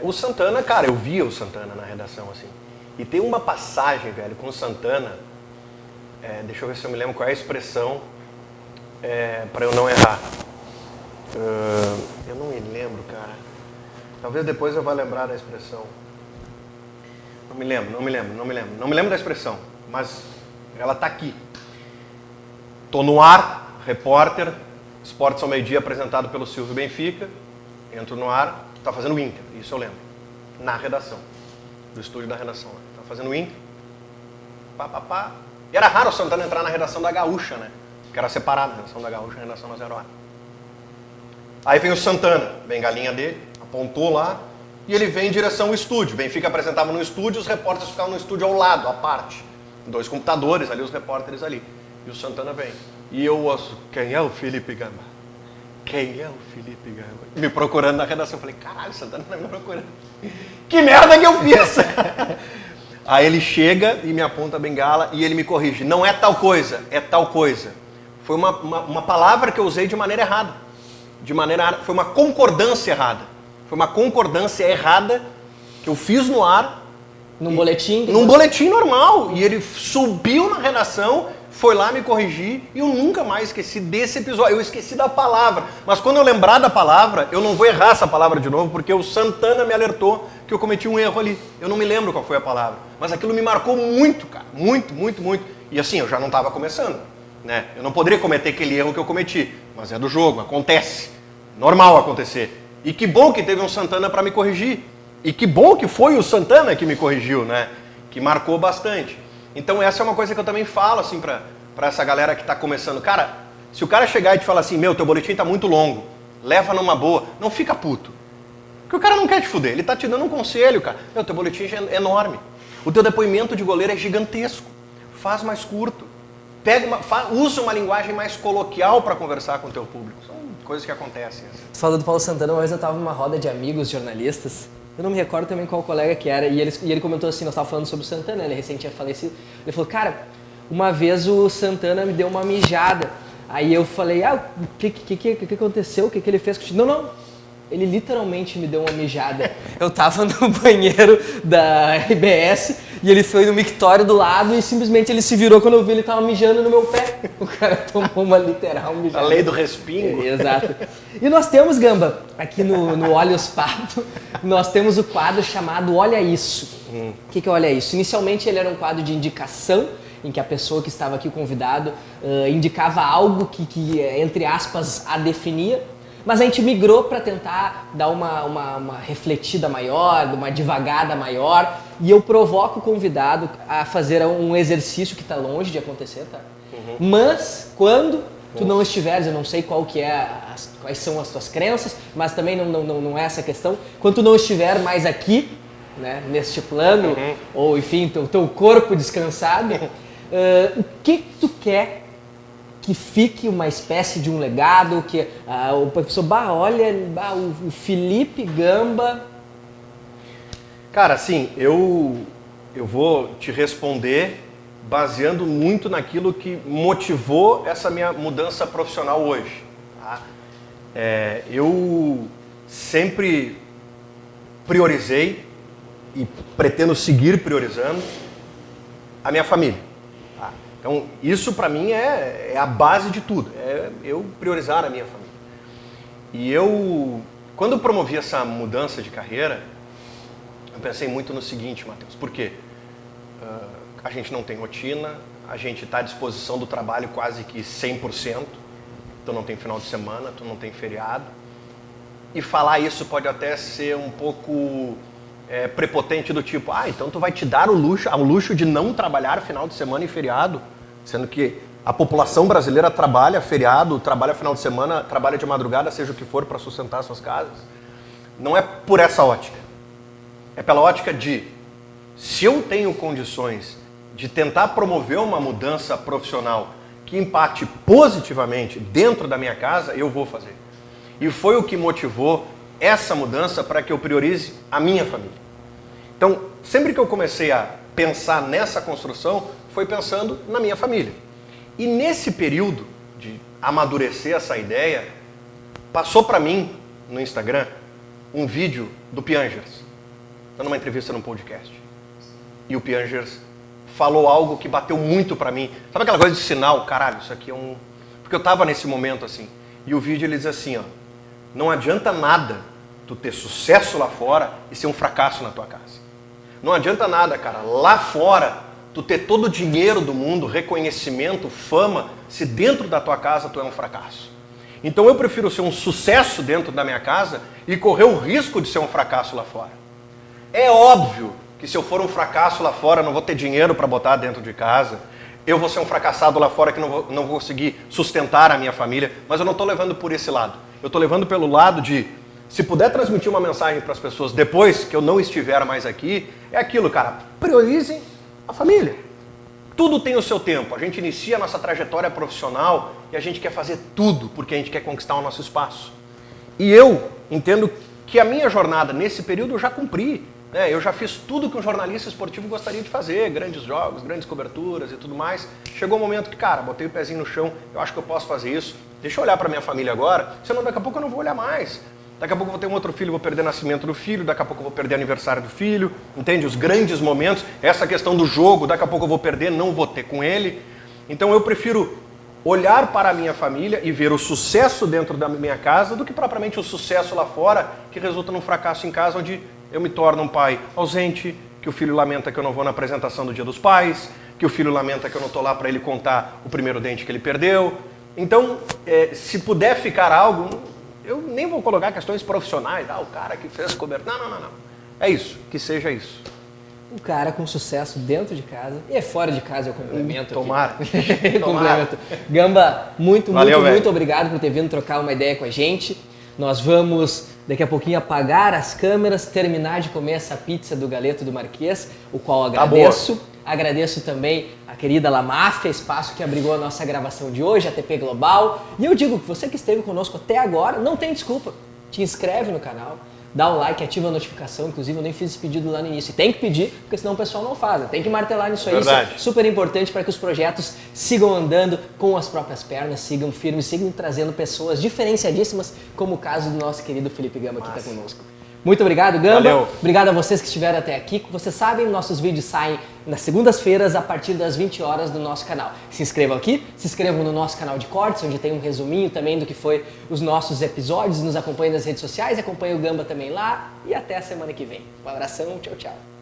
O Santana, cara, eu via o Santana na redação, assim. E tem uma passagem, velho, com o Santana, deixa eu ver se eu me lembro qual é a expressão, para eu não errar. Eu não me lembro, cara. Talvez depois eu vá lembrar da expressão. Não me lembro da expressão, mas ela tá aqui. Tô no ar, repórter, Esportes ao meio-dia apresentado pelo Silvio Benfica, entro no ar, tá fazendo o Inter, isso eu lembro, na redação, do estúdio da redação. Tá fazendo o Inter, pá. E era raro o Santana entrar na redação da Gaúcha, né? Que era separada, a redação da Gaúcha e a redação da Zero Hora. Aí vem o Santana, bengalinha dele, apontou lá, e ele vem em direção ao estúdio. Benfica apresentava no estúdio, os repórteres ficavam no estúdio ao lado, à parte. 2 computadores ali, os repórteres ali. E o Santana vem. E eu ouço, quem é o Felipe Gamba? Quem é o Felipe Gamba? Me procurando na redação. Eu falei, caralho, o Santana tá me procurando. Que merda que eu fiz! Aí ele chega e me aponta a bengala e ele me corrige. Não é tal coisa, é tal coisa. Foi uma palavra que eu usei de maneira errada. Foi uma concordância errada. Foi uma concordância errada que eu fiz no ar. Num boletim? Num boletim normal. E ele subiu na redação, foi lá me corrigir e eu nunca mais esqueci desse episódio. Eu esqueci da palavra. Mas quando eu lembrar da palavra, eu não vou errar essa palavra de novo, porque o Santana me alertou que eu cometi um erro ali. Eu não me lembro qual foi a palavra. Mas aquilo me marcou muito, cara. Muito. E assim, eu já não estava começando. Né? Eu não poderia cometer aquele erro que eu cometi. Mas é do jogo, acontece. Normal acontecer. E que bom que teve um Santana para me corrigir. E que bom que foi o Santana que me corrigiu, né? Que marcou bastante. Então essa é uma coisa que eu também falo, assim, pra essa galera que tá começando. Cara, se o cara chegar e te falar assim, meu, teu boletim tá muito longo, leva numa boa, não fica puto. Porque o cara não quer te fuder, ele tá te dando um conselho, cara. Meu, teu boletim é enorme. O teu depoimento de goleiro é gigantesco. Faz mais curto. Usa uma linguagem mais coloquial para conversar com o teu público. São coisas que acontecem. Tu falou do Paulo Santana, uma vez eu tava numa roda de amigos jornalistas. Eu não me recordo também qual colega que era. E ele comentou assim, nós estávamos falando sobre o Santana, ele recém tinha falecido. Ele falou, cara, uma vez o Santana me deu uma mijada. Aí eu falei, o que aconteceu? O que ele fez? Não, ele literalmente me deu uma mijada. Eu tava no banheiro da RBS e ele foi no mictório do lado e simplesmente ele se virou quando eu vi ele tava mijando no meu pé. O cara tomou uma literal mijada. A lei do respingo. Exato. E nós temos, Gamba, aqui no Olhos Pato, nós temos o quadro chamado Olha Isso. O que é Olha Isso? Inicialmente ele era um quadro de indicação, em que a pessoa que estava aqui, o convidado, indicava algo que, entre aspas, a definia. Mas a gente migrou para tentar dar uma refletida maior, uma divagada maior. E eu provoco o convidado a fazer um exercício que está longe de acontecer, tá? Mas quando tu não estiveres, eu não sei quais são as tuas crenças, mas também não é essa a questão. Quando tu não estiver mais aqui, né, neste plano, ou enfim, teu corpo descansado, o que tu quer que fique uma espécie de um legado, que a pessoa, olha, o Felipe Gamba... Cara, assim, eu vou te responder baseando muito naquilo que motivou essa minha mudança profissional hoje. Tá? Eu sempre priorizei e pretendo seguir priorizando a minha família. Tá? Então, isso para mim é a base de tudo, é eu priorizar a minha família. E quando eu promovi essa mudança de carreira, eu pensei muito no seguinte, Matheus, por quê? A gente não tem rotina, a gente está à disposição do trabalho quase que 100%, tu não tem final de semana, tu não tem feriado, e falar isso pode até ser um pouco prepotente do tipo, então tu vai te dar ao luxo de não trabalhar final de semana e feriado, sendo que a população brasileira trabalha feriado, trabalha final de semana, trabalha de madrugada, seja o que for, para sustentar suas casas. não é por essa ótica. É pela ótica de, se eu tenho condições de tentar promover uma mudança profissional que impacte positivamente dentro da minha casa, eu vou fazer. E foi o que motivou essa mudança para que eu priorize a minha família. Então, sempre que eu comecei a pensar nessa construção, foi pensando na minha família. E nesse período de amadurecer essa ideia, passou para mim, no Instagram, um vídeo do Piangers, dando uma entrevista num podcast. E o Piangers falou algo que bateu muito para mim. Sabe aquela coisa de sinal? Caralho, isso aqui é um... Porque eu tava nesse momento assim. E o vídeo ele diz assim, ó, não adianta nada tu ter sucesso lá fora e ser um fracasso na tua casa. Não adianta nada, cara, lá fora tu ter todo o dinheiro do mundo, reconhecimento, fama, se dentro da tua casa tu é um fracasso. Então eu prefiro ser um sucesso dentro da minha casa e correr o risco de ser um fracasso lá fora. É óbvio que se eu for um fracasso lá fora, eu não vou ter dinheiro para botar dentro de casa. Eu vou ser um fracassado lá fora que não vou conseguir sustentar a minha família. Mas eu não estou levando por esse lado. Eu estou levando pelo lado de, se puder transmitir uma mensagem para as pessoas depois que eu não estiver mais aqui, é aquilo, cara, priorizem a família. Tudo tem o seu tempo. A gente inicia a nossa trajetória profissional e a gente quer fazer tudo porque a gente quer conquistar o nosso espaço. E eu entendo que a minha jornada nesse período eu já cumpri. Eu já fiz tudo que um jornalista esportivo gostaria de fazer, grandes jogos, grandes coberturas e tudo mais. Chegou um momento que, cara, botei o pezinho no chão, eu acho que eu posso fazer isso. Deixa eu olhar para minha família agora, senão daqui a pouco eu não vou olhar mais. Daqui a pouco eu vou ter um outro filho, vou perder nascimento do filho, daqui a pouco eu vou perder aniversário do filho, entende? Os grandes momentos, essa questão do jogo, daqui a pouco eu vou perder, não vou ter com ele. Então eu prefiro olhar para a minha família e ver o sucesso dentro da minha casa do que propriamente o sucesso lá fora, que resulta num fracasso em casa, onde eu me torno um pai ausente, que o filho lamenta que eu não vou na apresentação do Dia dos Pais, que o filho lamenta que eu não estou lá para ele contar o primeiro dente que ele perdeu. Então, se puder ficar algo, eu nem vou colocar questões profissionais, o cara que fez cobertura. Não. É isso, que seja isso. Um cara com sucesso dentro de casa e fora de casa, eu complemento. Tomara. Complemento. Gamba, muito obrigado por ter vindo trocar uma ideia com a gente. Nós vamos daqui a pouquinho apagar as câmeras, terminar de comer essa pizza do Galeto do Marquês, o qual agradeço. Agradeço também a querida La Máfia, espaço que abrigou a nossa gravação de hoje, a TP Global. E eu digo que você que esteve conosco até agora, não tem desculpa. Te inscreve no canal, dá um like, ativa a notificação. Inclusive eu nem fiz esse pedido lá no início. E tem que pedir, porque senão o pessoal não faz. Tem que martelar nisso aí. Verdade. Isso é super importante para que os projetos sigam andando com as próprias pernas, sigam firmes, sigam trazendo pessoas diferenciadíssimas, como o caso do nosso querido Felipe Gamba que está conosco. Muito obrigado, Gamba. Valeu. Obrigado a vocês que estiveram até aqui. Vocês sabem, nossos vídeos saem nas segundas-feiras a partir das 20 horas do nosso canal. Se inscrevam aqui, se inscrevam no nosso canal de cortes, onde tem um resuminho também do que foi os nossos episódios. Nos acompanhem nas redes sociais, acompanhem o Gamba também lá e até a semana que vem. Um abração, tchau, tchau.